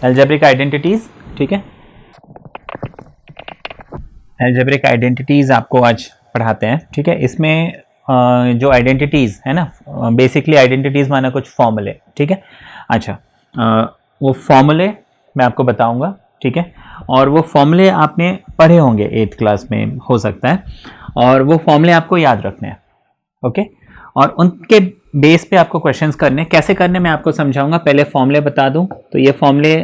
Algebraic identities, ठीक है। Algebraic identities आपको आज पढ़ाते हैं, ठीक है। इसमें जो आइडेंटिटीज है ना, बेसिकली आइडेंटिटीज माना कुछ फॉर्मूले, ठीक है। अच्छा, वो फॉर्मूले मैं आपको बताऊंगा, ठीक है। और वो फॉर्मूले आपने पढ़े होंगे 8th क्लास में हो सकता है, और वो फॉर्मूले आपको याद रखने हैं, ओके। और उनके बेस पे आपको क्वेश्चंस करने, कैसे करने मैं आपको समझाऊंगा। पहले फॉर्मूले बता दूं तो ये फॉर्मूले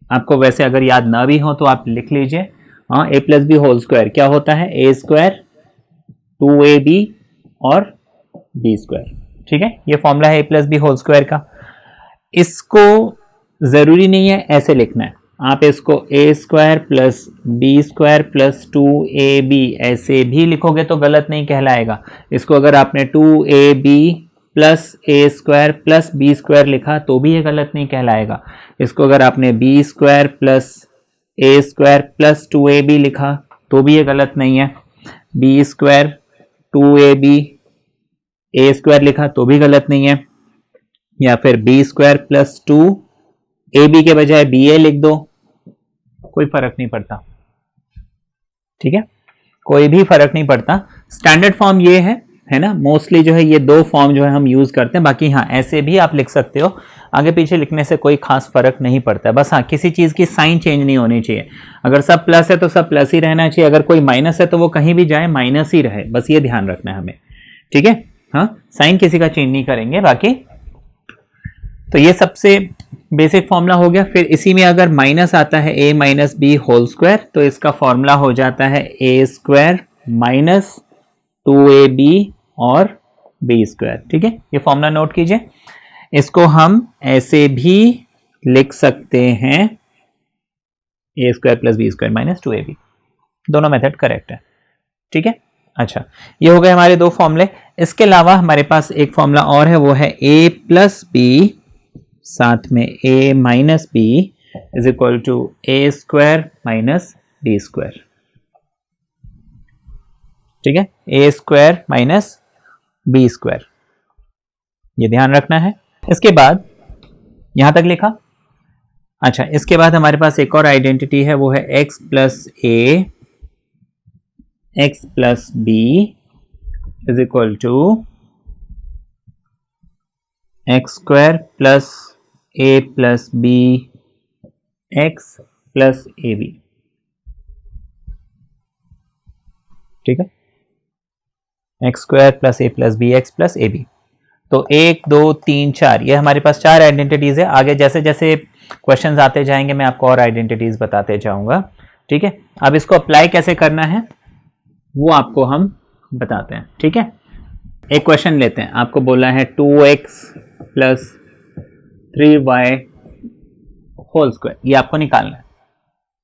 आपको वैसे अगर याद ना भी हो तो आप लिख लीजिए। हाँ, a plus b whole square क्या होता है, a स्क्वायर 2ab और b स्क्वायर, ठीक है। ये फॉर्मूला है a plus b whole square का। इसको जरूरी नहीं है ऐसे लिखना है, आप इसको a square plus b square plus 2ab ऐसे भी लिखोगे तो गलत नहीं कहलाएगा। इसको अगर आपने 2ab plus a square plus b square लिखा तो भी ये गलत नहीं कहलाएगा। इसको अगर आपने b square plus a square plus 2ab लिखा तो भी ये गलत नहीं है। b square 2ab a square लिखा तो भी गलत नहीं है। या फिर b स्क्वायर प्लस 2ab के बजाय ba लिख दो, कोई फर्क नहीं पड़ता, ठीक है। कोई भी फर्क नहीं पड़ता। स्टैंडर्ड फॉर्म ये है ना, मोस्टली जो है ये दो फॉर्म जो है हम यूज करते हैं। बाकी हाँ, ऐसे भी आप लिख सकते हो, आगे पीछे लिखने से कोई खास फर्क नहीं पड़ता है। बस हाँ, किसी चीज की साइन चेंज नहीं होनी चाहिए। अगर सब प्लस है तो सब प्लस ही रहना चाहिए, अगर कोई माइनस है तो वो कहीं भी जाए माइनस ही रहे, बस ये ध्यान रखना है हमें, ठीक है। हाँ, साइन किसी का चेंज नहीं करेंगे। बाकी तो ये सबसे बेसिक फॉर्मूला हो गया। फिर इसी में अगर माइनस आता है a minus b whole square तो इसका फॉर्मूला हो जाता है a स्क्वायर माइनस 2ab और b स्क्वायर, ठीक है। ये फॉर्मूला नोट कीजिए। इसको हम ऐसे भी लिख सकते हैं a square plus b square minus 2ab, दोनों मेथड करेक्ट है, ठीक है। अच्छा, ये हो गए हमारे दो फॉर्मूले। इसके अलावा हमारे पास एक फॉर्मूला और है, वो है a प्लस बी साथ में a minus b is equal to a square minus b square, ठीक है। a square minus b square, ये ध्यान रखना है। इसके बाद यहां तक लिखा। अच्छा, इसके बाद हमारे पास एक और आइडेंटिटी है, वो है x plus a x plus b is equal to x square plus a plus b x plus a b, ठीक है। X square plus a plus b x plus a b. तो 1 2 3 4 ये हमारे पास 4 आइडेंटिटीज है। आगे जैसे जैसे क्वेश्चंस आते जाएंगे मैं आपको और आइडेंटिटीज बताते जाऊंगा, ठीक है। अब इसको अप्लाई कैसे करना है वो आपको हम बताते हैं, ठीक है। एक क्वेश्चन लेते हैं, आपको बोला है 2x plus 3y whole square, ये आपको निकालना है,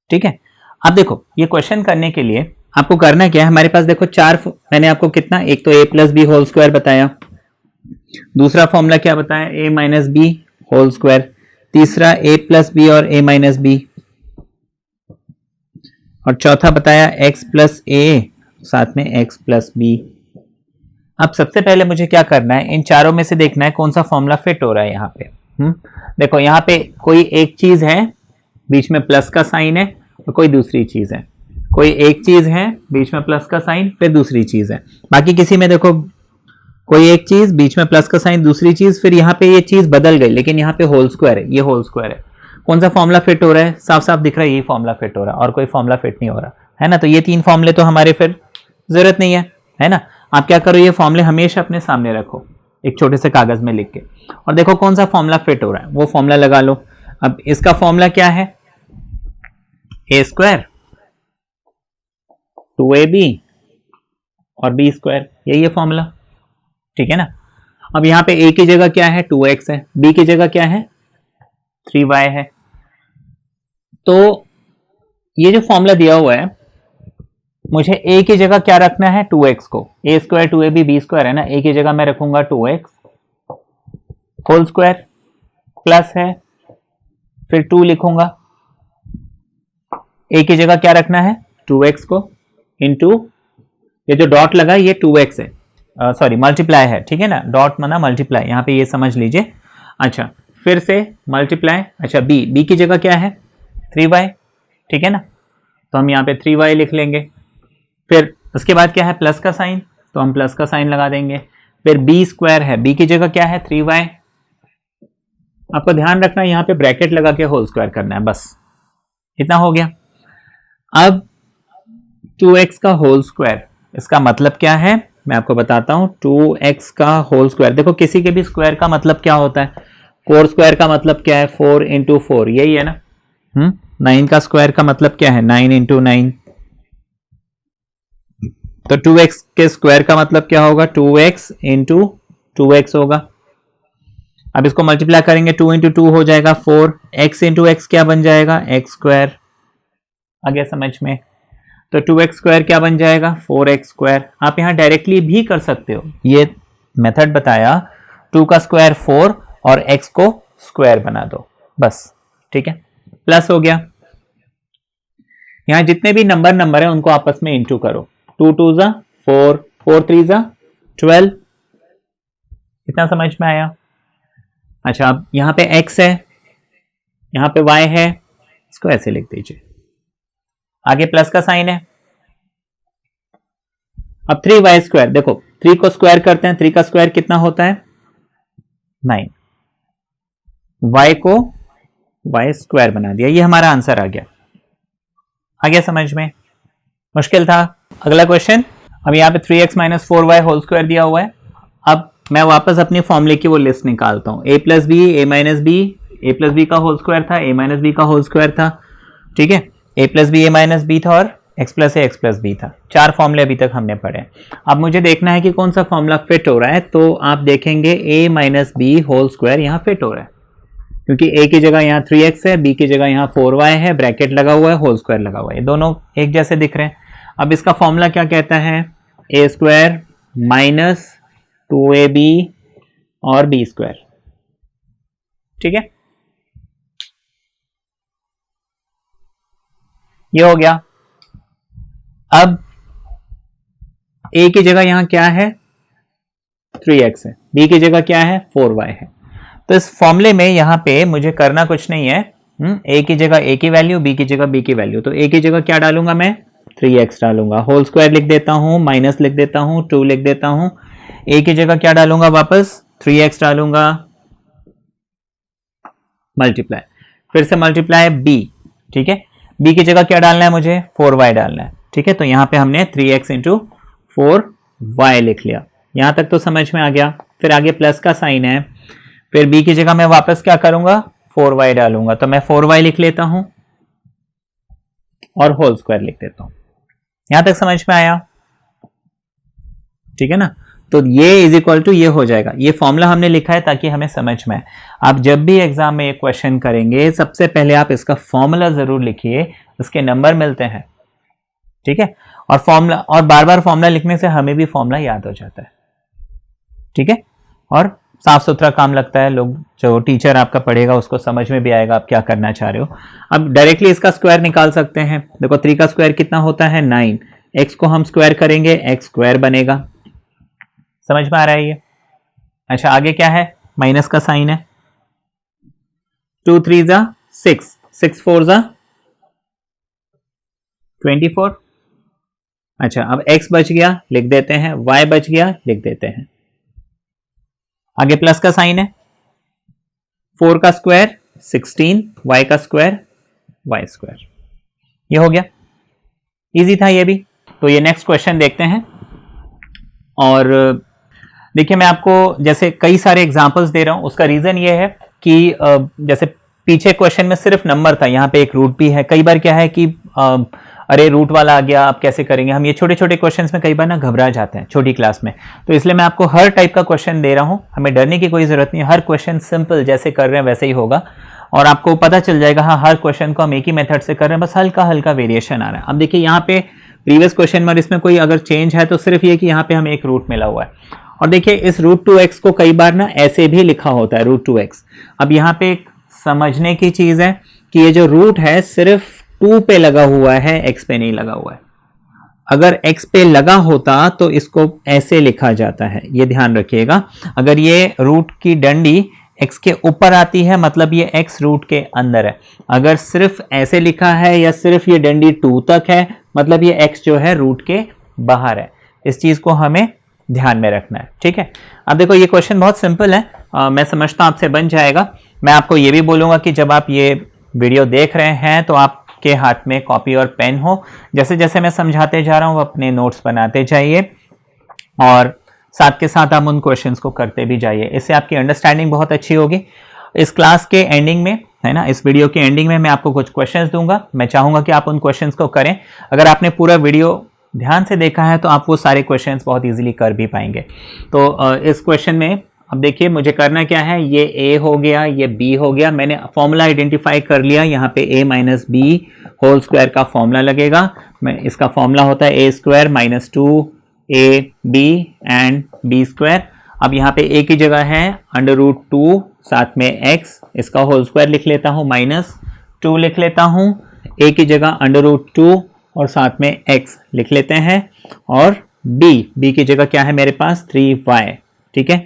ठीक है। अब देखो, ये क्वेश्चन करने के लिए आपको करना क्या है, हमारे पास देखो चार, मैंने आपको कितना, एक तो a plus b whole square बताया, दूसरा फॉर्मूला क्या बताया a minus b whole square, तीसरा a प्लस बी और a माइनस बी, और चौथा बताया x प्लस a साथ में x प्लस बी। अब सबसे पहले मुझे क्या करना है, इन चारों में से देखना है कौन सा फॉर्मूला फिट हो रहा है यहाँ पे। देखो यहाँ पे कोई एक चीज है, बीच में प्लस का साइन है, और कोई दूसरी चीज है, कोई एक चीज है बीच में प्लस का साइन फिर दूसरी चीज है। बाकी किसी में देखो कोई एक चीज बीच में प्लस का साइन दूसरी चीज, फिर यहाँ पे ये चीज बदल गई, लेकिन यहाँ पे होल स्क्वायर है, ये होल स्क्वायर है। कौन सा फॉर्मूला फिट हो रहा है, साफ साफ दिख रहा है यही फॉर्मूला फिट हो रहा है, और कोई फॉर्मूला फिट नहीं हो रहा है ना। तो ये तीन फॉर्मूले तो हमारे फिर जरूरत नहीं है ना। आप क्या करो, ये फॉर्मूले हमेशा अपने सामने रखो एक छोटे से कागज में लिख के, और देखो कौन सा फॉर्मूला फिट हो रहा है, वो फॉर्मूला लगा लो। अब इसका फॉर्मूला क्या है, a स्क्वायर 2ab और b स्क्वायर, यही है फॉर्मूला, ठीक है ना। अब यहाँ पे a की जगह क्या है 2x है, b की जगह क्या है 3y है। तो ये जो फॉर्मूला दिया हुआ है, मुझे a की जगह क्या रखना है 2x को, a square 2ab b square है ना, a की जगह मैं रखूंगा 2x होल स्क्वायर, प्लस है फिर 2 लिखूंगा। a की जगह क्या रखना है 2x को इंटू, ये जो डॉट लगा ये 2x है, सॉरी मल्टीप्लाई है, ठीक है ना, डॉट माना मल्टीप्लाई, यहाँ पे ये समझ लीजिए। अच्छा, फिर से मल्टीप्लाई, अच्छा बी की जगह क्या है 3y, ठीक है ना, तो हम यहाँ पे 3y लिख लेंगे। फिर उसके बाद क्या है प्लस का साइन, तो हम प्लस का साइन लगा देंगे। फिर बी स्क्वायर है, बी की जगह क्या है 3y, आपको ध्यान रखना यहाँ पे ब्रैकेट लगा के होल स्क्वायर करना है, बस इतना हो गया। अब 2x का होल स्क्वायर, इसका मतलब क्या है मैं आपको बताता हूं। 2x का होल स्क्वायर, देखो किसी के भी स्क्वायर का मतलब क्या होता है, 4 स्क्वायर का मतलब क्या है 4 इंटू 4, यही है ना। 9 का स्क्वायर का मतलब क्या है 9 इंटू 9, तो 2x के स्क्वायर का मतलब क्या होगा 2x इंटू 2x होगा। अब इसको मल्टीप्लाई करेंगे 2 इंटू 2 हो जाएगा 4, x इंटू एक्स क्या बन जाएगा x स्क्वायर, आ गया समझ में। तो 2x स्क्वायर क्या बन जाएगा 4x स्क्वायर। आप यहां डायरेक्टली भी कर सकते हो, ये मेथड बताया, 2 का स्क्वायर 4 और x को स्क्वायर बना दो बस, ठीक है, प्लस हो गया। यहां जितने भी नंबर है उनको आपस में इंटू करो, 2 2 जा 4, 4 3 जा 12, इतना समझ में आया। अच्छा अब यहां पे x है, यहां पे y है, इसको ऐसे लिख दीजिए, आगे प्लस का साइन है। अब 3y स्क्वायर, देखो 3 को स्क्वायर करते हैं, 3 का स्क्वायर कितना होता है 9, y को y स्क्वायर बना दिया, ये हमारा आंसर आ गया समझ में, मुश्किल था। अगला क्वेश्चन, अब यहाँ पे 3x minus 4y whole square दिया हुआ है। अब मैं वापस अपनी फॉर्मूले की वो लिस्ट निकालता हूँ, a plus b a minus b, a plus b का होल स्क्वायर था, ए माइनस बी का होल स्क्वायर था, ठीक है, a plus b a minus b था और x plus a x plus b था। 4 फॉर्मूले अभी तक हमने पढ़े। अब मुझे देखना है कि कौन सा फॉर्मूला फिट हो रहा है, तो आप देखेंगे a minus b whole square यहाँ फिट हो रहा है, क्योंकि a की जगह यहाँ 3x है, b की जगह यहाँ 4y है, ब्रैकेट लगा हुआ है, होल स्क्वायर लगा हुआ है, ये दोनों एक जैसे दिख रहे हैं। अब इसका फॉर्मूला क्या कहता है, a स्क्वायर माइनस 2ab और b स्क्वायर, ठीक है, ये हो गया। अब a की जगह यहां क्या है 3x है, b की जगह क्या है 4y है, तो इस फॉर्मूले में यहां पे मुझे करना कुछ नहीं है, a की जगह a की वैल्यू, b की जगह b की वैल्यू, तो a की जगह क्या डालूंगा मैं 3x डालूंगा, होल स्क्वायर लिख देता हूं, माइनस लिख देता हूं, 2 लिख देता हूं, a की जगह क्या डालूंगा वापस 3x डालूंगा, मल्टीप्लाई, फिर से मल्टीप्लाई b, ठीक है, b की जगह क्या डालना है मुझे 4y डालना है, ठीक है, तो यहां पे हमने 3x इंटू 4y लिख लिया, यहां तक तो समझ में आ गया। फिर आगे प्लस का साइन है, फिर b की जगह मैं वापस क्या करूंगा 4y डालूंगा, तो मैं 4y लिख लेता हूं और होल स्क्वायर लिख देता हूं, यहां तक समझ में आया, ठीक है ना। तो ये इज इक्वल टू ये हो जाएगा, ये फॉर्मूला हमने लिखा है ताकि हमें समझ में आए। आप जब भी एग्जाम में एक क्वेश्चन करेंगे सबसे पहले आप इसका फॉर्मूला जरूर लिखिए, उसके नंबर मिलते हैं, ठीक है, और फॉर्मूला, और बार बार फॉर्मूला लिखने से हमें भी फॉर्मूला याद हो जाता है, ठीक है, और साफ सुथरा काम लगता है, लोग जो टीचर आपका पढ़ेगा उसको समझ में भी आएगा आप क्या करना चाह रहे हो। अब डायरेक्टली इसका स्क्वायर निकाल सकते हैं, देखो 3 का स्क्वायर कितना होता है 9, x को हम स्क्वायर करेंगे x स्क्वायर बनेगा, समझ में आ रहा है ये। अच्छा आगे क्या है, माइनस का साइन है, 2 3 जा 6, 6 4 जा 24, अच्छा अब x बच गया लिख देते हैं, y बच गया लिख देते हैं, आगे प्लस का साइन है, 4 का स्क्वायर 16, y का स्क्वायर y स्क्वायर, ये हो गया, इजी था ये भी। तो ये नेक्स्ट क्वेश्चन देखते हैं, और देखिए मैं आपको जैसे कई सारे एग्जांपल्स दे रहा हूं, उसका रीजन ये है कि जैसे पीछे क्वेश्चन में सिर्फ नंबर था, यहाँ पे एक रूट भी है, कई बार क्या है कि अरे रूट वाला आ गया आप कैसे करेंगे, हम ये छोटे छोटे क्वेश्चंस में कई बार ना घबरा जाते हैं छोटी क्लास में, तो इसलिए मैं आपको हर टाइप का क्वेश्चन दे रहा हूं, हमें डरने की कोई जरूरत नहीं है, हर क्वेश्चन सिंपल जैसे कर रहे हैं वैसे ही होगा, और आपको पता चल जाएगा हाँ हर क्वेश्चन को हम एक ही मेथड से कर रहे हैं, बस हल्का हल्का वेरिएशन आ रहा है। अब देखिए यहाँ पे प्रीवियस क्वेश्चन में इसमें कोई अगर चेंज है तो सिर्फ ये कि यहाँ पे हमें एक रूट मिला हुआ है, और देखिए इस रूट 2x को कई बार ना ऐसे भी लिखा होता है रूट 2x। अब यहाँ पे एक समझने की चीज है कि ये जो रूट है सिर्फ 2 पे लगा हुआ है, x पे नहीं लगा हुआ है, अगर x पे लगा होता तो इसको ऐसे लिखा जाता है, ये ध्यान रखिएगा, अगर ये रूट की डंडी x के ऊपर आती है मतलब ये x रूट के अंदर है। अगर सिर्फ ऐसे लिखा है या सिर्फ ये डंडी 2 तक है मतलब ये x जो है रूट के बाहर है। इस चीज को हमें ध्यान में रखना है, ठीक है। अब देखो ये क्वेश्चन बहुत सिंपल है, मैं समझता हूं आपसे बन जाएगा। मैं आपको ये भी बोलूंगा कि जब आप ये वीडियो देख रहे हैं तो आपके हाथ में कॉपी और पेन हो, जैसे जैसे मैं समझाते जा रहा हूं अपने नोट्स बनाते जाइए और साथ के साथ आप उन क्वेश्चंस को करते भी जाइए, इससे आपकी अंडरस्टैंडिंग बहुत अच्छी होगी। इस क्लास के एंडिंग में, है ना, इस वीडियो के एंडिंग में मैं आपको कुछ क्वेश्चंस दूंगा, मैं चाहूंगा कि आप उन क्वेश्चंस को करें। अगर आपने पूरा वीडियो ध्यान से देखा है तो आप वो सारे क्वेश्चंस बहुत इजीली कर भी पाएंगे। तो इस क्वेश्चन में अब देखिए मुझे करना क्या है, ये a हो गया, ये b हो गया, मैंने फॉर्मूला आइडेंटिफाई कर लिया, यहाँ पे a minus b whole square का फॉर्मूला लगेगा। मैं इसका फॉर्मूला होता है a square minus 2ab and b square. अब यहाँ पे a की जगह है अंडर रूट 2 साथ में x, इसका होल स्क्वायर लिख लेता हूँ, माइनस 2 लिख लेता हूँ, a की जगह अंडर रूट 2 और साथ में x लिख लेते हैं, और b की जगह क्या है मेरे पास 3y, ठीक है,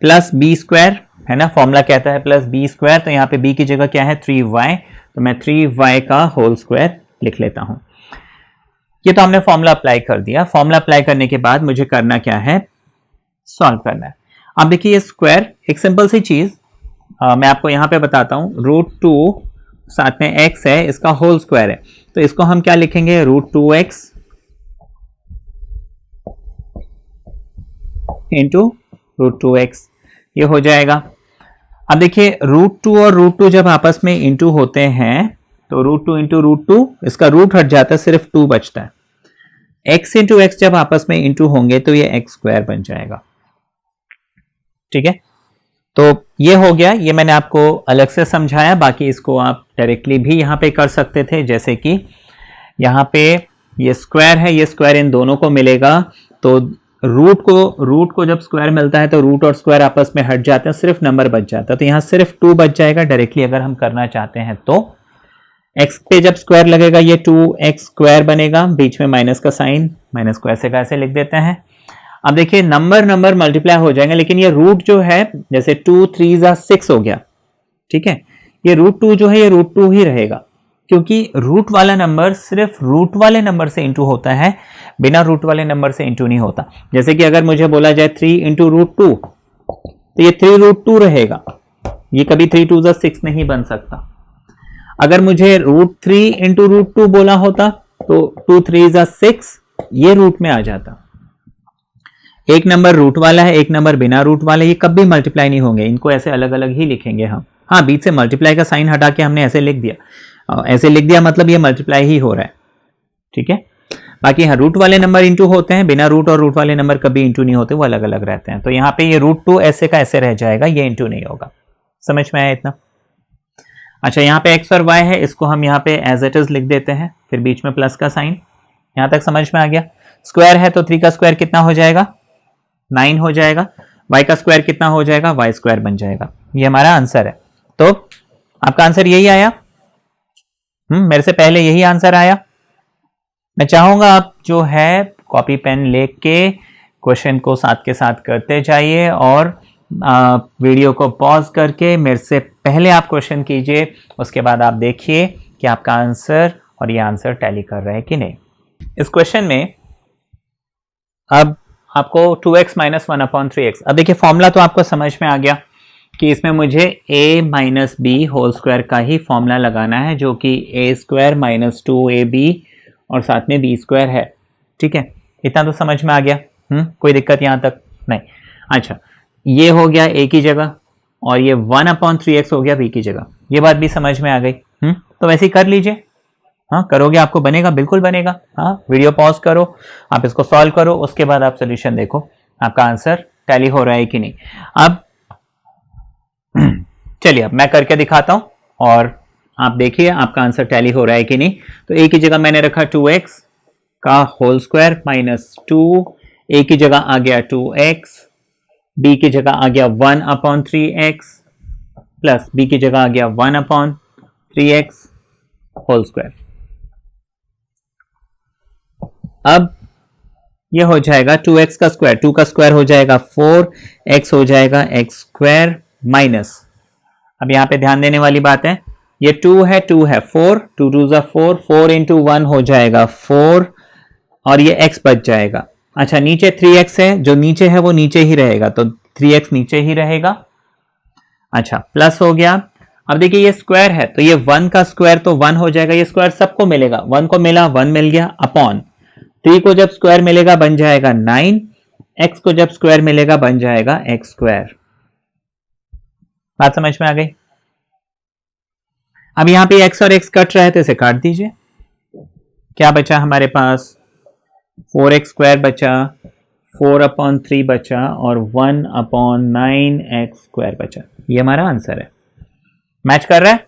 प्लस b स्क्वायर, है ना, फॉर्मूला कहता है प्लस b स्क्वायर, तो यहाँ पे b की जगह क्या है 3y, तो मैं 3y का होल स्क्वायर लिख लेता हूँ। ये तो हमने फॉर्मूला अप्लाई कर दिया। फॉर्मूला अप्लाई करने के बाद मुझे करना क्या है, सॉल्व करना है। अब देखिए ये स्क्वायर एक सिंपल सी चीज मैं आपको यहाँ पे बताता हूँ, रूट 2 साथ में x है, इसका होल स्क्वायर है, तो इसको हम क्या लिखेंगे, root 2x into root 2x, ये हो जाएगा। अब देखिए रूट 2 और रूट 2 जब आपस में इंटू होते हैं तो रूट 2 इंटू रूट 2, इसका रूट हट जाता है, सिर्फ 2 बचता है। x इंटू एक्स जब आपस में इंटू होंगे तो ये x स्क्वायर बन जाएगा, ठीक है। तो ये हो गया, ये मैंने आपको अलग से समझाया, बाकी इसको आप डायरेक्टली भी यहाँ पे कर सकते थे, जैसे कि यहाँ पे ये स्क्वायर है, ये स्क्वायर इन दोनों को मिलेगा, तो रूट को जब स्क्वायर मिलता है तो रूट और स्क्वायर आपस में हट जाते हैं, सिर्फ नंबर बच जाता है, तो यहाँ सिर्फ 2 बच जाएगा। डायरेक्टली अगर हम करना चाहते हैं तो x पे जब स्क्वायर लगेगा ये 2x स्क्वायर बनेगा, बीच में माइनस का साइन, माइनस को ऐसे का ऐसे लिख देते हैं। अब देखिए नंबर मल्टीप्लाई हो जाएंगे, लेकिन ये रूट जो है जैसे 2 3 6 हो गया, ठीक है, ये रूट 2 जो है ये रूट 2 ही रहेगा, क्योंकि रूट वाला नंबर सिर्फ रूट वाले नंबर से इंटू होता है, बिना रूट वाले नंबर से इंटू नहीं होता। जैसे कि अगर मुझे बोला जाए 3 इंटू रूट 2 तो ये 3 रूट 2 रहेगा, ये कभी 3 2 6 नहीं बन सकता। अगर मुझे रूट 3 इंटू रूट 2 बोला होता तो 2 3 6 ये रूट में आ जाता। एक नंबर रूट वाला है, एक नंबर बिना रूट वाला है, ये कभी मल्टीप्लाई नहीं होंगे, इनको ऐसे अलग अलग ही लिखेंगे हम। हाँ, बीच से मल्टीप्लाई का साइन हटा के हमने ऐसे लिख दिया, ऐसे लिख दिया मतलब ये मल्टीप्लाई ही हो रहा है, ठीक है। बाकी हाँ रूट वाले नंबर इंटू होते हैं, बिना रूट और रूट वाले नंबर कभी इंटू नहीं होते, वो अलग अलग रहते हैं। तो यहाँ पे ये रूट 2 ऐसे का ऐसे रह जाएगा, ये इंटू नहीं होगा। समझ में आया इतना? अच्छा, यहाँ पे x और y है, इसको हम यहाँ पे एज इट इज लिख देते हैं, फिर बीच में प्लस का साइन। यहाँ तक समझ में आ गया? स्क्वायर है तो 3 का स्क्वायर कितना हो जाएगा, 9 हो जाएगा। y का स्क्वायर कितना हो जाएगा, y स्क्वायर बन जाएगा। ये हमारा आंसर है। तो आपका आंसर यही आया? मेरे से पहले यही आंसर आया। मैं चाहूंगा आप जो है कॉपी पेन लेके क्वेश्चन को साथ के साथ करते जाइए और वीडियो को पॉज करके मेरे से पहले आप क्वेश्चन कीजिए, उसके बाद आप देखिए कि आपका आंसर और ये आंसर टैली कर रहा है कि नहीं। इस क्वेश्चन में अब आपको 2x माइनस 1/3x, अब देखिए फॉर्मूला तो आपको समझ में आ गया कि इसमें मुझे a minus b whole square का ही फॉर्मूला लगाना है, जो कि a स्क्वायर माइनस 2ab और साथ में b स्क्वायर है। ठीक है, इतना तो समझ में आ गया। कोई दिक्कत यहाँ तक नहीं? अच्छा, ये हो गया a की जगह और ये 1/3x हो गया b की जगह, ये बात भी समझ में आ गई। तो वैसे ही कर लीजिए। हाँ, करोगे आपको बनेगा, बिल्कुल बनेगा। हाँ, वीडियो पॉज करो, आप इसको सॉल्व करो, उसके बाद आप सोल्यूशन देखो आपका आंसर टैली हो रहा है कि नहीं। अब चलिए अब मैं करके दिखाता हूं और आप देखिए आपका आंसर टैली हो रहा है कि नहीं। तो a की जगह मैंने रखा 2x का होल स्क्वायर माइनस 2, a की जगह आ गया 2x, b की जगह आ गया 1/3x प्लस b की जगह आ गया 1/3x होल स्क्वायर। अब ये हो जाएगा 2x का स्क्वायर, 2 का स्क्वायर हो जाएगा 4, x हो जाएगा x स्क्वायर माइनस अब यहाँ पे ध्यान देने वाली बात है, ये 2 है 2 है 4, 2 2 जा 4, 4 इंटू 1 हो जाएगा 4 और ये x बच जाएगा। अच्छा नीचे 3x है, जो नीचे है वो नीचे ही रहेगा, तो 3x नीचे ही रहेगा। अच्छा प्लस हो गया। अब देखिए ये स्क्वायर है तो ये 1 का स्क्वायर तो 1 हो जाएगा, ये स्क्वायर सबको मिलेगा, 1 को मिला 1 मिल गया, अपॉन 3 को जब स्क्वायर मिलेगा बन जाएगा 9, x को जब स्क्वायर मिलेगा बन जाएगा x स्क्वायर। बात समझ में आ गई? अब यहां पे x और x कट रहे थे, इसे काट दीजिए। क्या बचा हमारे पास? 4x स्क्वायर बचा, 4/3 बचा और 1/9x स्क्वायर बचा। ये हमारा आंसर है। मैच कर रहा है?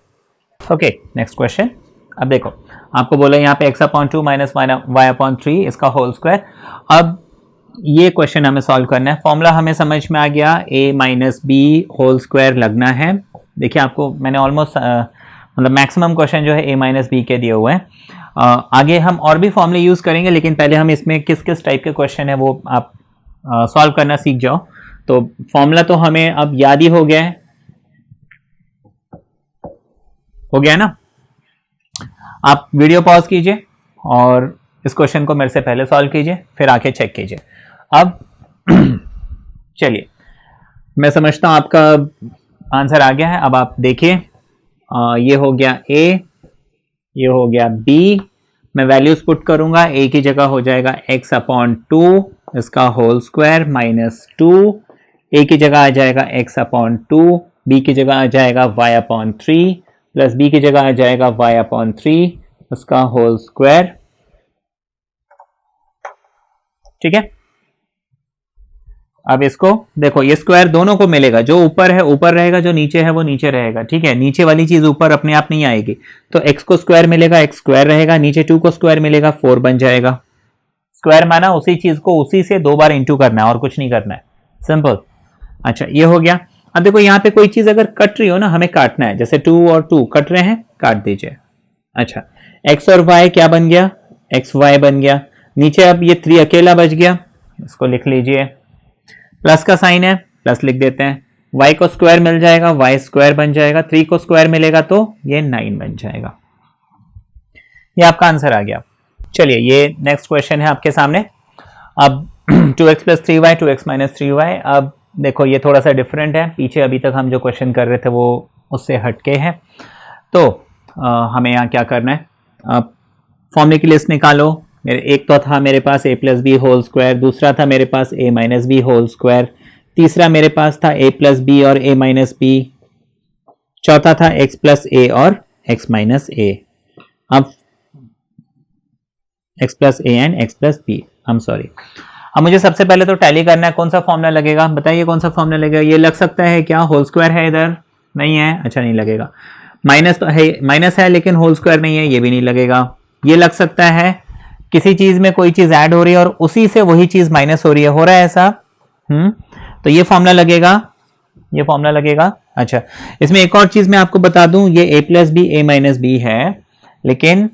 Okay next question. अब देखो आपको बोला यहाँ पे x/2 माइनस y/3 इसका होल स्क्वायर। अब ये क्वेश्चन हमें सॉल्व करना है। फॉर्मूला हमें समझ में आ गया, a minus b whole square लगना है। देखिए आपको मैंने ऑलमोस्ट मतलब मैक्सिमम क्वेश्चन जो है a माइनस बी के दिए हुए हैं। आगे हम और भी फॉर्मूले यूज करेंगे, लेकिन पहले हम इसमें किस किस टाइप के क्वेश्चन है वो आप सॉल्व करना सीख जाओ। तो फॉर्मूला तो हमें अब याद ही हो गया है, हो गया ना? आप वीडियो पॉज कीजिए और इस क्वेश्चन को मेरे से पहले सॉल्व कीजिए, फिर आके चेक कीजिए। अब चलिए मैं समझता हूं आपका आंसर आ गया है। अब आप देखिए, ये हो गया a, ये हो गया b। मैं वैल्यूज पुट करूंगा, a की जगह हो जाएगा x/2 इसका होल स्क्वायर माइनस 2, a की जगह आ जाएगा x/2, b की जगह आ जाएगा y/3 प्लस b की जगह आ जाएगा y/3 उसका होल स्क्वायर। ठीक है, अब इसको देखो, ये स्क्वायर दोनों को मिलेगा, जो ऊपर है ऊपर रहेगा, जो नीचे है वो नीचे रहेगा। ठीक है, नीचे वाली चीज ऊपर अपने आप नहीं आएगी, तो x को स्क्वायर मिलेगा x स्क्वायर रहेगा, नीचे 2 को स्क्वायर मिलेगा 4 बन जाएगा। स्क्वायर माना उसी चीज को उसी से 2 बार इंटू करना है और कुछ नहीं करना है, सिंपल। अच्छा ये हो गया। अब देखो यहाँ पे कोई चीज अगर कट रही हो ना, हमें काटना है, जैसे 2 और 2 कट रहे हैं, काट दीजिए। अच्छा x और y क्या बन गया? एक्स वाई बन गया। नीचे अब ये 3 अकेला बच गया, इसको लिख लीजिए, प्लस का साइन है प्लस लिख देते हैं। y को स्क्वायर मिल जाएगा, y स्क्वायर बन जाएगा, 3 को स्क्वायर मिलेगा तो ये 9 बन जाएगा। ये आपका आंसर आ गया। चलिए ये नेक्स्ट क्वेश्चन है आपके सामने। अब 2x plus 3y 2x minus 3y। अब देखो ये थोड़ा सा डिफरेंट है, पीछे अभी तक हम जो क्वेश्चन कर रहे थे वो उससे हटके है। तो हमें यहाँ क्या करना है, फॉर्मूले की लिस्ट निकालो। एक तो था मेरे पास a plus b whole square, दूसरा था मेरे पास a minus b whole square, तीसरा मेरे पास था a प्लस बी और a माइनस बी, चौथा था x प्लस a और x माइनस a। अब x plus a and x plus b, I'm sorry. अब मुझे सबसे पहले तो टैली करना है, कौन सा फॉर्मूला लगेगा बताइए, कौन सा फॉर्मूला लगेगा? ये लग सकता है क्या? होल स्क्वायर है इधर, नहीं है, अच्छा नहीं लगेगा। माइनस तो है, माइनस है लेकिन होल स्क्वायर नहीं है, ये भी नहीं लगेगा। ये लग सकता है किसी चीज में कोई चीज ऐड हो रही है और उसी से वही चीज माइनस हो रही है, हो रहा है ऐसा? तो ये फॉर्मूला लगेगा, ये फॉर्मूला लगेगा। अच्छा इसमें एक और चीज मैं आपको बता दूं, ये a plus b a minus b है, लेकिन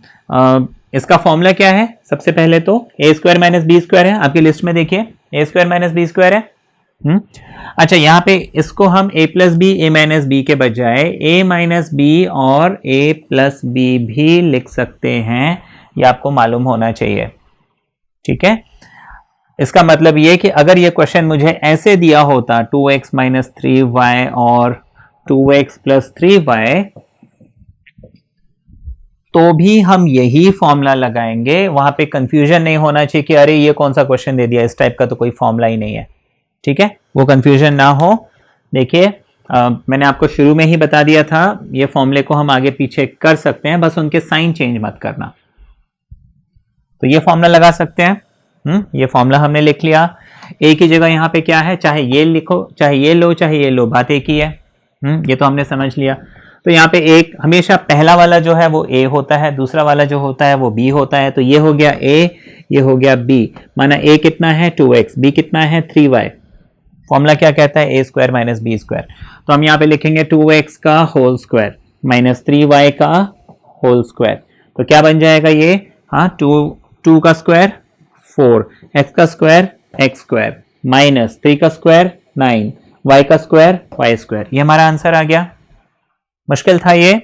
इसका फॉर्मूला क्या है? सबसे पहले तो a square minus b square है, आपकी लिस्ट में देखिए a square minus b square है। अच्छा यहाँ पे इसको हम a plus b a minus b के बजाय a माइनस बी और a प्लस बी भी लिख सकते हैं, ये आपको मालूम होना चाहिए। ठीक है, इसका मतलब ये कि अगर ये क्वेश्चन मुझे ऐसे दिया होता 2x माइनस 3y और 2x प्लस 3y, तो भी हम यही फॉर्मूला लगाएंगे, वहां पे कंफ्यूजन नहीं होना चाहिए कि अरे ये कौन सा क्वेश्चन दे दिया, इस टाइप का तो कोई फॉर्मूला ही नहीं है। ठीक है, वो कंफ्यूजन ना हो। देखिए मैंने आपको शुरू में ही बता दिया था, ये फॉर्मूले को हम आगे पीछे कर सकते हैं, बस उनके साइन चेंज मत करना। तो ये फॉर्मूला लगा सकते हैं। ये फॉर्मूला हमने लिख लिया। ए की जगह यहाँ पे क्या है, चाहे ये लिखो चाहे ये लो चाहे ये लो, बात एक ही है। ये तो हमने समझ लिया। तो यहाँ पे एक हमेशा पहला वाला जो है वो a होता है, दूसरा वाला जो होता है वो b होता है। तो ये हो गया a, ये हो गया b, माना a कितना है 2x, b कितना है 3y। फॉर्मूला क्या कहता है? a square minus b square. तो हम यहाँ पे लिखेंगे 2x का होल स्क्वायर माइनस 3y का होल स्क्वायर। तो क्या बन जाएगा ये? हाँ 2 का स्क्वायर 4, x का स्क्वायर x स्क्वायर माइनस 3 का स्क्वायर 9, y का स्क्वायर y स्क्वायर। ये हमारा आंसर आ गया। मुश्किल था ये?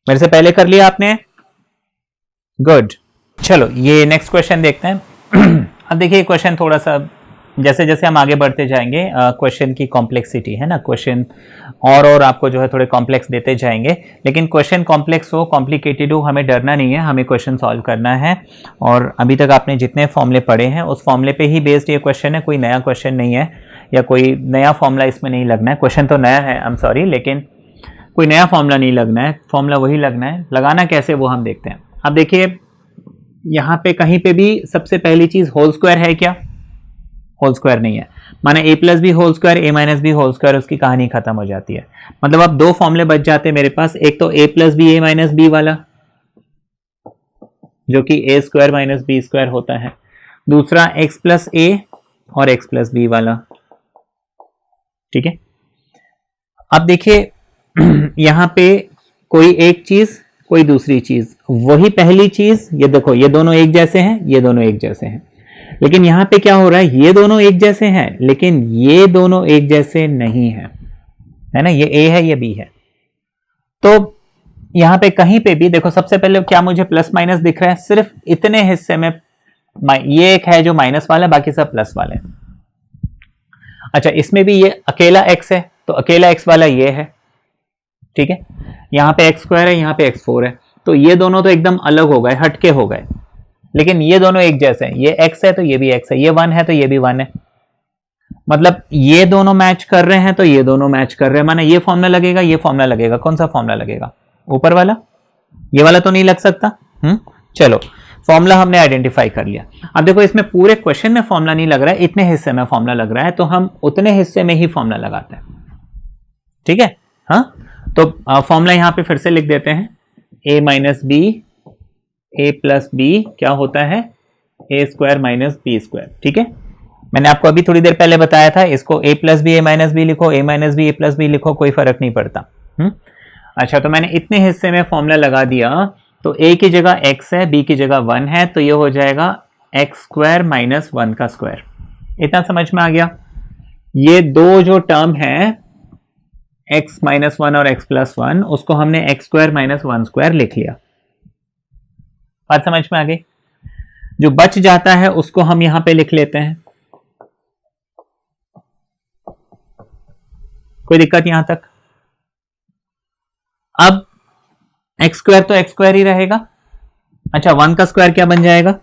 मेरे से पहले कर लिया आपने? गुड। चलो ये नेक्स्ट क्वेश्चन देखते हैं। अब देखिए क्वेश्चन थोड़ा सा जैसे जैसे हम आगे बढ़ते जाएंगे क्वेश्चन की कॉम्प्लेक्सिटी है ना, क्वेश्चन और आपको जो है थोड़े कॉम्प्लेक्स देते जाएंगे, लेकिन क्वेश्चन कॉम्प्लेक्स हो कॉम्प्लिकेटेड हो हमें डरना नहीं है, हमें क्वेश्चन सॉल्व करना है। और अभी तक आपने जितने फॉर्मूले पढ़े हैं उस फॉर्मूले पे ही बेस्ड ये क्वेश्चन है, कोई नया क्वेश्चन नहीं है या कोई नया फॉर्मूला इसमें नहीं लगना है। क्वेश्चन तो नया है, आई एम सॉरी, लेकिन कोई नया फॉर्मूला नहीं लगना है, फॉर्मूला वही लगना है। लगाना कैसे वो हम देखते हैं। अब देखिए यहाँ पे कहीं पे भी सबसे पहली चीज होल स्क्वायर है क्या? होल स्क्वायर नहीं है, माने a plus b whole square a minus b whole square, उसकी कहानी खत्म हो जाती है। मतलब अब दो फॉर्मूले बच जाते हैं मेरे पास, एक तो a plus b a minus b वाला जो कि a square minus b square होता है, दूसरा x प्लस a और x प्लस बी वाला। ठीक है, अब देखिए यहां पे कोई एक चीज कोई दूसरी चीज, वही पहली चीज, ये देखो ये दोनों एक जैसे हैं, ये दोनों एक जैसे हैं, लेकिन यहां पे क्या हो रहा है, ये दोनों एक जैसे हैं लेकिन ये दोनों एक जैसे नहीं है, है ना, ये a है ये b है। तो यहां पे कहीं पे भी देखो, सबसे पहले क्या मुझे प्लस माइनस दिख रहा है, सिर्फ इतने हिस्से में ये एक है जो माइनस वाला है, बाकी सब प्लस वाले हैं। अच्छा, इसमें भी ये अकेला x है तो अकेला x वाला ये है। ठीक है, यहां पे x स्क्वायर है, यहां पे x4 है, तो ये दोनों तो एकदम अलग हो गए, हटके हो गए, लेकिन ये दोनों एक जैसे हैं, ये x है तो ये भी x है, ये 1 है तो ये भी 1 है। मतलब ये दोनों मैच कर रहे हैं तो ये दोनों मैच कर रहे हैं, माने ये फॉर्मूला लगेगा, ये फॉर्मूला लगेगा। कौन सा फॉर्मूला लगेगा? ऊपर वाला, ये वाला तो नहीं लग सकता। चलो फॉर्मूला हमने आइडेंटिफाई कर लिया। अब देखो इसमें पूरे क्वेश्चन में फॉर्मूला नहीं लग रहा है, इतने हिस्से में फॉर्मूला लग रहा है, तो हम उतने हिस्से में ही फॉर्मूला लगाते हैं। ठीक है, हाँ, तो फॉर्मूला यहां पे फिर से लिख देते हैं, a minus b a plus b क्या होता है, a square minus b square. ठीक है, मैंने आपको अभी थोड़ी देर पहले बताया था, इसको a plus b a minus b लिखो, a minus b a plus b लिखो, कोई फर्क नहीं पड़ता। अच्छा, तो मैंने इतने हिस्से में फॉर्मूला लगा दिया, तो a की जगह x है, b की जगह 1 है, तो ये हो जाएगा एक्स स्क्वायर माइनस 1 का स्क्वायर। इतना समझ में आ गया? ये दो जो टर्म है x माइनस 1 और x प्लस 1, उसको हमने एक्स स्क्वायर माइनस 1 स्क्वायर लिख लिया। बात समझ में आ गई? जो बच जाता है उसको हम यहां पे लिख लेते हैं। कोई दिक्कत यहां तक? अब एक्स स्क्वायर तो एक्स स्क्वायर ही रहेगा। अच्छा, 1 का स्क्वायर क्या बन जाएगा?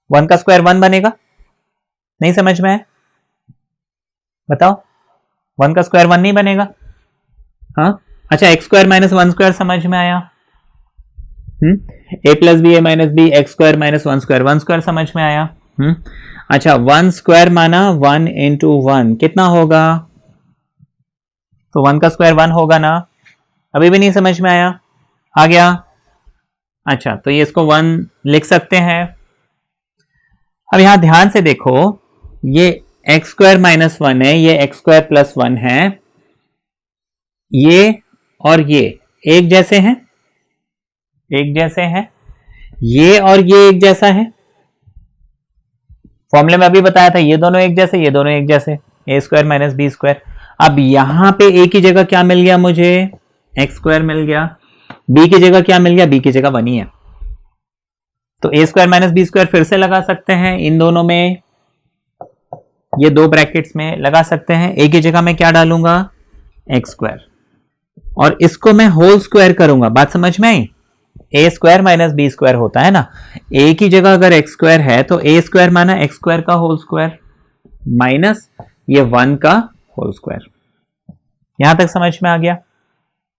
1 का स्क्वायर 1 बनेगा। नहीं समझ में है? बताओ, 1 का स्क्वायर 1 नहीं बनेगा? हाँ, अच्छा, एक्स स्क्वायर माइनस 1 स्क्वायर समझ में आया? a plus b a minus b x square minus 1 square, 1 square समझ में आया? अच्छा, 1 स्क्वायर माना 1 इंटू 1 कितना होगा? तो 1 का स्क्वायर 1 होगा ना? अभी भी नहीं समझ में आया? आ गया? अच्छा, तो ये इसको 1 लिख सकते हैं। अब यहां ध्यान से देखो, ये एक्स स्क्वायर माइनस 1 है, ये एक्स स्क्वायर प्लस 1 है, ये और ये एक जैसे हैं, एक जैसे हैं, ये और ये एक जैसा है। फॉर्मूले में अभी बताया था, ये दोनों एक जैसे, ये दोनों एक जैसे, ए स्क्वायर माइनस बी स्क्वायर। अब यहां पे ए की जगह क्या मिल गया मुझे? एक्स स्क्वायर मिल गया। बी की जगह क्या मिल गया? बी की जगह 1 ही है, तो ए स्क्वायर माइनस बी स्क्वायर फिर से लगा सकते हैं इन दोनों में, ये दो ब्रैकेट्स में लगा सकते हैं। ए की जगह मैं क्या डालूंगा? एक्स स्क्वायर, और इसको मैं होल स्क्वायर करूंगा। बात समझ में आई? ए स्क्वायर माइनस बी स्क्वायर होता है ना, ए की जगह अगर एक्स स्क्वायर है तो ए स्क्वायर माना एक्स स्क्वायर का होल स्क्वायर माइनस ये 1 का होल स्क्वायर। यहां तक समझ में आ गया?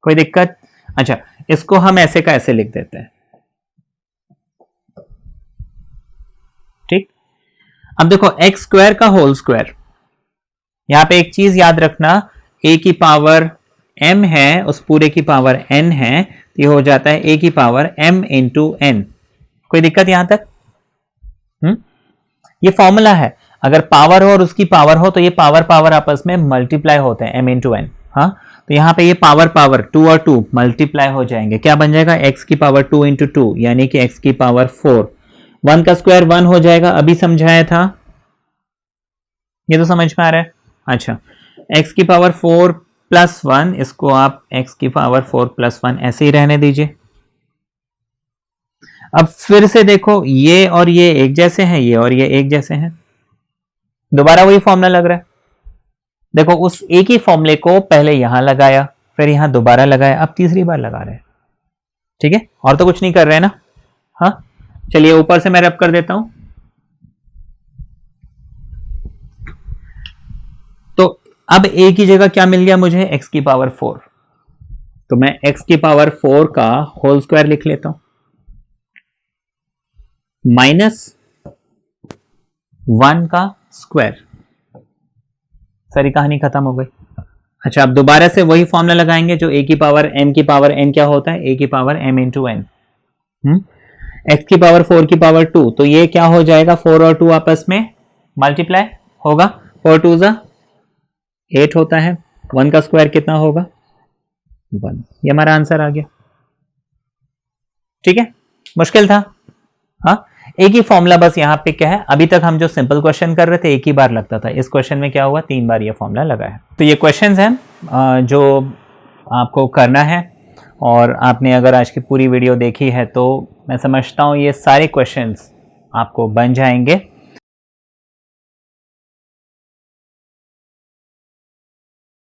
कोई दिक्कत? अच्छा, इसको हम ऐसे का ऐसे लिख देते हैं। ठीक, अब देखो एक्स स्क्वायर का होल स्क्वायर, यहां पे एक चीज याद रखना, ए की पावर m है, उस पूरे की पावर n है, तो ये हो जाता है a की पावर m इंटू n। कोई दिक्कत यहां तक? ये फॉर्मूला है, अगर पावर हो और उसकी पावर हो तो ये पावर पावर आपस में मल्टीप्लाई होते हैं, m इंटू n। हाँ, तो यहां पे ये पावर पावर 2 और 2 मल्टीप्लाई हो जाएंगे, क्या बन जाएगा? x की पावर 2 इंटू 2 यानी कि x की पावर 4। 1 का स्क्वायर 1 हो जाएगा, अभी समझाया था, ये तो समझ में आ रहा है। अच्छा, x की पावर 4 प्लस 1, इसको आप x की पावर 4 प्लस 1 ऐसे ही रहने दीजिए। अब फिर से देखो, ये और ये एक जैसे हैं, ये और ये एक जैसे हैं, दोबारा वही फॉर्मूला लग रहा है। देखो उस एक ही फॉर्मूले को पहले यहां लगाया, फिर यहां दोबारा लगाया, अब तीसरी बार लगा रहे हैं। ठीक है, और तो कुछ नहीं कर रहे हैं ना। हाँ चलिए ऊपर से मैं रब कर देता हूं। तो अब a की जगह क्या मिल गया मुझे, x की पावर 4। तो मैं x की पावर 4 का होल स्क्वायर लिख लेता हूं, माइनस 1 का स्क्वायर। सारी कहानी खत्म हो गई। अच्छा, अब दोबारा से वही फॉर्मूला लगाएंगे जो a की पावर m की पावर n क्या होता है, a की power m into n, x की पावर 4 की पावर 2। तो ये क्या हो जाएगा, 4 और 2 आपस में मल्टीप्लाई होगा, 4 2 जा 8 होता है, 1 का स्क्वायर कितना होगा 1। ये हमारा आंसर आ गया। ठीक है, मुश्किल था। हाँ, एक ही फॉर्मूला बस यहाँ पे क्या है, अभी तक हम जो सिंपल क्वेश्चन कर रहे थे एक ही बार लगता था, इस क्वेश्चन में क्या हुआ 3 बार ये फॉर्मूला लगा है। तो ये क्वेश्चंस हैं जो आपको करना है, और आपने अगर आज की पूरी वीडियो देखी है तो मैं समझता हूँ ये सारे क्वेश्चंस आपको बन जाएंगे।